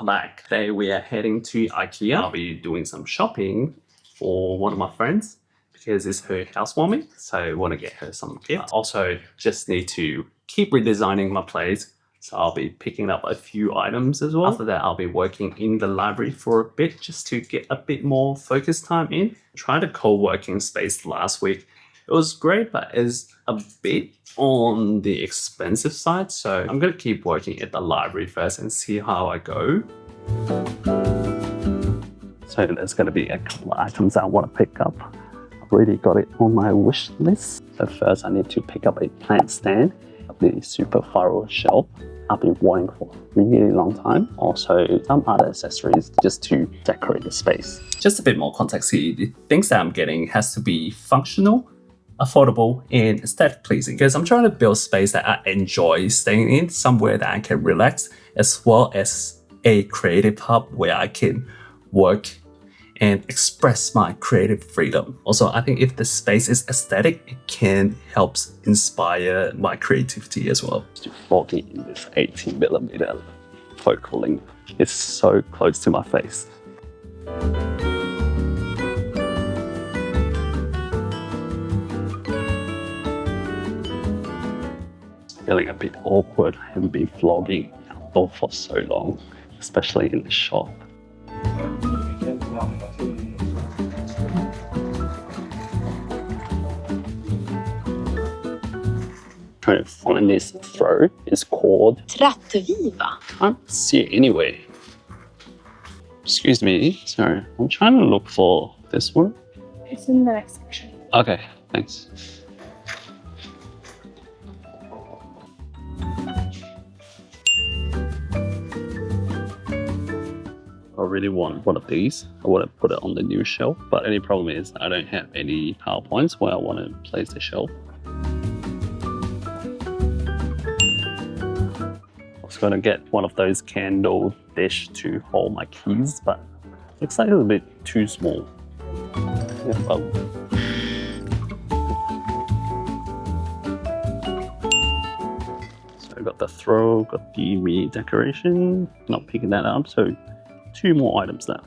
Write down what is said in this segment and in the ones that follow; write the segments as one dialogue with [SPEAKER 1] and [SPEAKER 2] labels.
[SPEAKER 1] back. Today we are heading to IKEA. I'll be doing some shopping for one of my friends because it's her housewarming, so I want to get her some gifts. Also, just need to keep redesigning my place, so I'll be picking up a few items as well. After that, I'll be working in the library for a bit just to get a bit more focus time in. Tried a co-working space last week. It was great, but it's a bit on the expensive side, so I'm gonna keep working at the library first and see how I go. So there's gonna be a couple of items I want to pick up. I've already got it on my wish list. So first I need to pick up a plant stand, the super thorough shelf I've been wanting for a really long time. Also some other accessories just to decorate the space. Just a bit more context here. The things that I'm getting has to be functional, affordable, and aesthetic pleasing, because I'm trying to build space that I enjoy staying in, somewhere that I can relax, as well as a creative hub where I can work and express my creative freedom. Also, I think if the space is aesthetic, it can help inspire my creativity as well. Vlogging in this 18mm focal length is so close to my face. Feeling a bit awkward. I haven't been vlogging outdoor for so long, especially in the shop. Trying to find this throw. It's called
[SPEAKER 2] Trattviva.
[SPEAKER 1] Can't see it anywhere. Excuse me, sorry. I'm trying to look for this one.
[SPEAKER 2] It's in the next section.
[SPEAKER 1] Okay, thanks. I really want one of these. I want to put it on the new shelf, but the only problem is I don't have any PowerPoints where I want to place the shelf. I was going to get one of those candle dish to hold my keys, but it looks like it's a bit too small. Yeah, well. So I got the throw, got the mini decoration, not picking that up, so 2 more items left.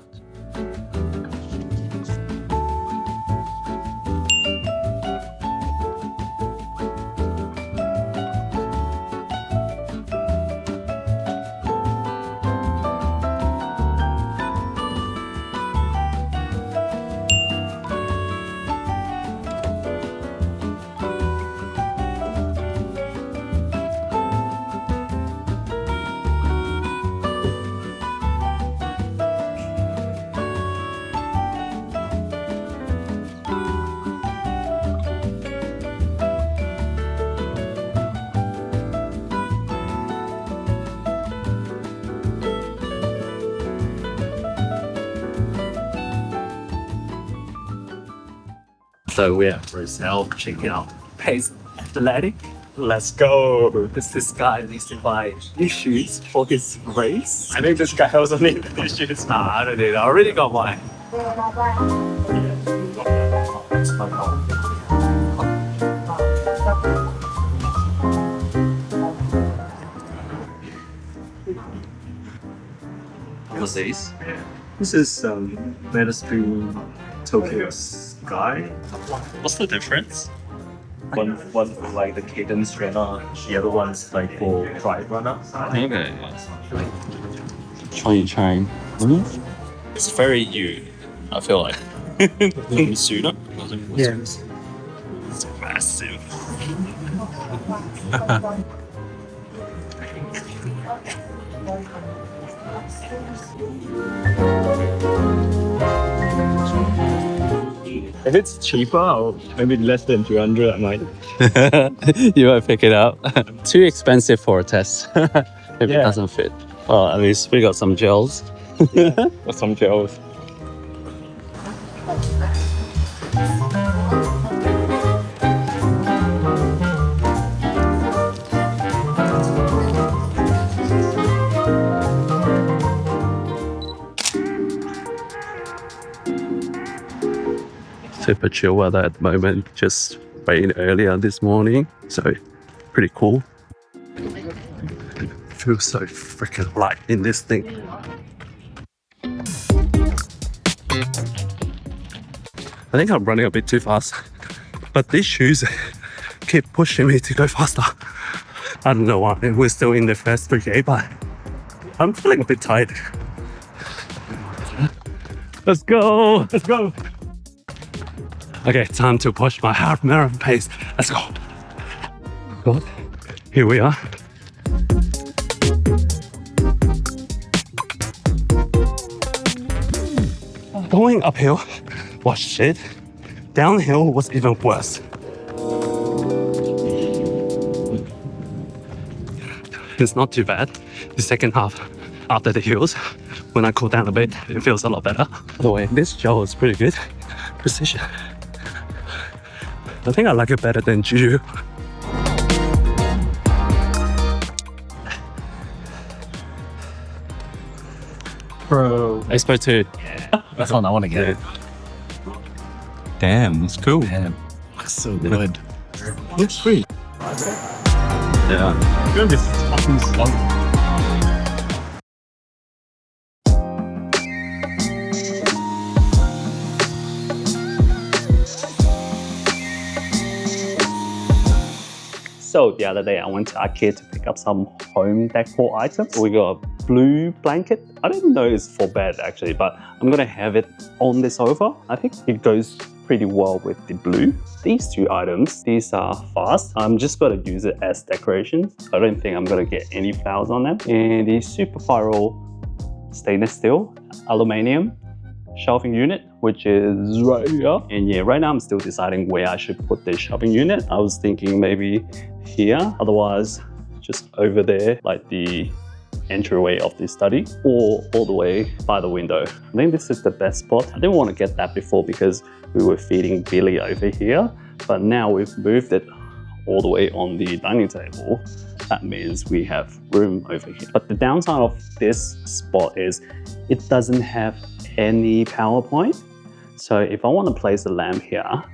[SPEAKER 1] So we're at Brazil checking out Pace Athletic. Let's go! This guy needs to buy new shoes for his race. I think this guy also needs new shoes. Nah, I don't need it. I already got mine. What's this? This is Mainstream Tokyo Sky. What's the difference?
[SPEAKER 3] One's like the cadence runner, the other one's like for drive runner.
[SPEAKER 1] Okay. Try. It's very you, I feel like. Sooner?
[SPEAKER 3] Yeah.
[SPEAKER 1] It's massive.
[SPEAKER 3] If it's cheaper, or maybe less than 200, I might.
[SPEAKER 1] You might pick it up. Too expensive for a test. If it doesn't fit. Well, at least we got some gels.
[SPEAKER 3] Or some gels.
[SPEAKER 1] Super chill weather at the moment, just rained earlier this morning, so pretty cool. It feels so freaking light in this thing. I think I'm running a bit too fast, but these shoes keep pushing me to go faster. I don't know why. We're still in the first 3K, but I'm feeling a bit tired. Let's go! Let's go! Okay, time to push my half marathon pace. Let's go. God, here we are. Going uphill was shit. Downhill was even worse. It's not too bad. The second half after the hills, when I cool down a bit, it feels a lot better. By the way, this gel is pretty good. Precision. I think I like it better than Juju.
[SPEAKER 3] Bro.
[SPEAKER 1] Expo 2.
[SPEAKER 3] That's one I want to get.
[SPEAKER 4] Damn, that's cool.
[SPEAKER 3] Damn. Looks so good. Looks sweet.
[SPEAKER 4] Yeah.
[SPEAKER 3] It's gonna be fucking slow.
[SPEAKER 1] So the other day I went to IKEA to pick up some home decor items. We got a blue blanket. I didn't know it's for bed actually, but I'm gonna have it on the sofa. I think it goes pretty well with the blue. These two items, these are fast. I'm just gonna use it as decorations. I don't think I'm gonna get any flowers on them. And the super viral stainless steel, aluminium shelving unit, which is right here. And yeah, right now I'm still deciding where I should put this shelving unit. I was thinking maybe here, otherwise just over there, like the entryway of the study, or all the way by the window. I think this is the best spot. I didn't want to get that before because we were feeding Billy over here, but now we've moved it all the way on the dining table. That means we have room over here. But the downside of this spot is it doesn't have any power point. So if I want to place a lamp here,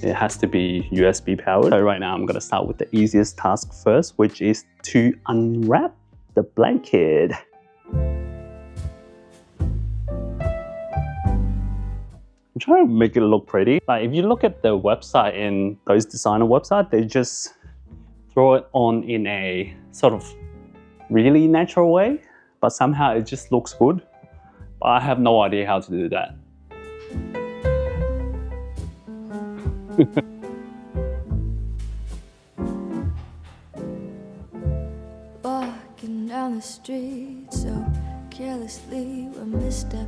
[SPEAKER 1] it has to be USB powered. So right now I'm going to start with the easiest task first, which is to unwrap the blanket. I'm trying to make it look pretty. Like if you look at the website and those designer websites, they just throw it on in a sort of really natural way, but somehow it just looks good. But I have no idea how to do that.
[SPEAKER 5] Walking down the street so carelessly, a misstep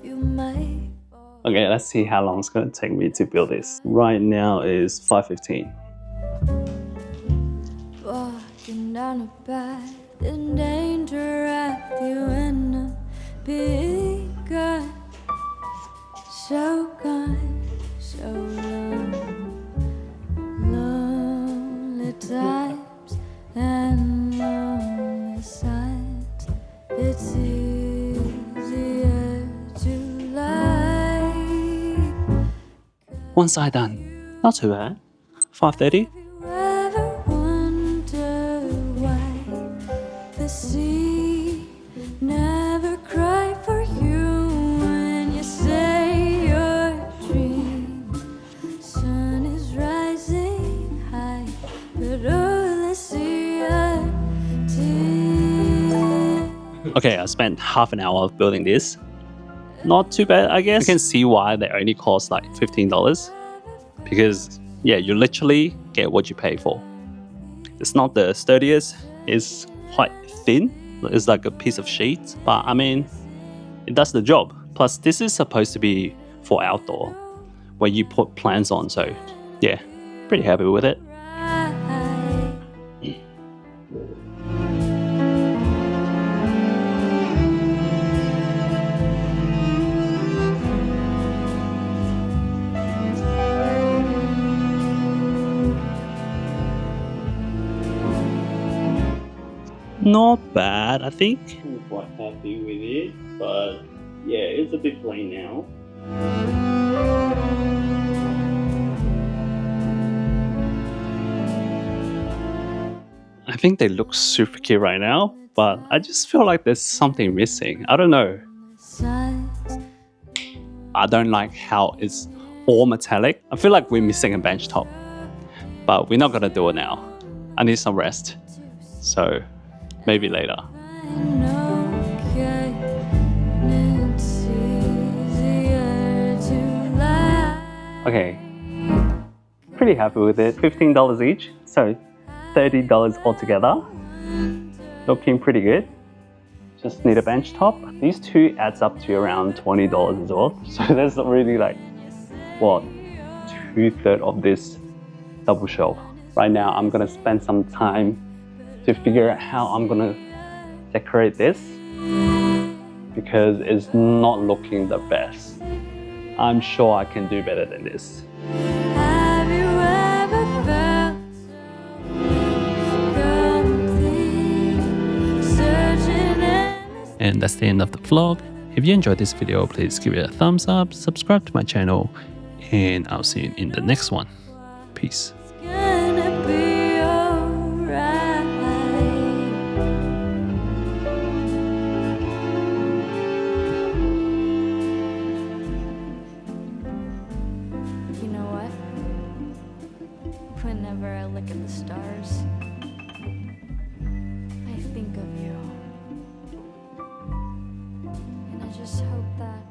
[SPEAKER 5] you might fall.
[SPEAKER 1] Okay, let's see how long it's going to take me to build this. Right now is 5:15.
[SPEAKER 5] Walking down a path in danger, wrap you in a big gun. So gone, so long. Lonely times and lonely signs. It's easier to lie.
[SPEAKER 1] One side done. Not too bad. 5:30.
[SPEAKER 5] Have you ever wondered why the sea never cried for you when you say your dream? Sun is rising high, but all I see are tears.
[SPEAKER 1] Okay, I spent half an hour building this. Not too bad, I guess. You can see why they only cost like $15. Because, yeah, you literally get what you pay for. It's not the sturdiest, it's quite thin. It's like a piece of sheet. But I mean, it does the job. Plus, this is supposed to be for outdoor, where you put plants on. So, yeah, pretty happy with it. Not bad, I think. I'm quite happy with it, but yeah, it's a bit plain now. I think they look super cute right now, but I just feel like there's something missing. I don't know. I don't like how it's all metallic. I feel like we're missing a bench top, but we're not gonna do it now. I need some rest, so maybe later. Okay, pretty happy with it. $15 each, so $30 altogether. Looking pretty good. Just need a bench top. These two adds up to around $20 as well. So that's really like, what, 2/3 of this double shelf. Right now, I'm gonna spend some time to figure out how I'm gonna decorate this because it's not looking the best. I'm sure I can do better than this.
[SPEAKER 5] Have you ever felt so complete, searching endless?
[SPEAKER 1] And that's the end of the vlog. If you enjoyed this video, please give it a thumbs up, subscribe to my channel, and I'll see you in the next one. Peace.
[SPEAKER 5] Gonna be alright. You know what? Whenever I look at the stars, I think of you. And I just hope that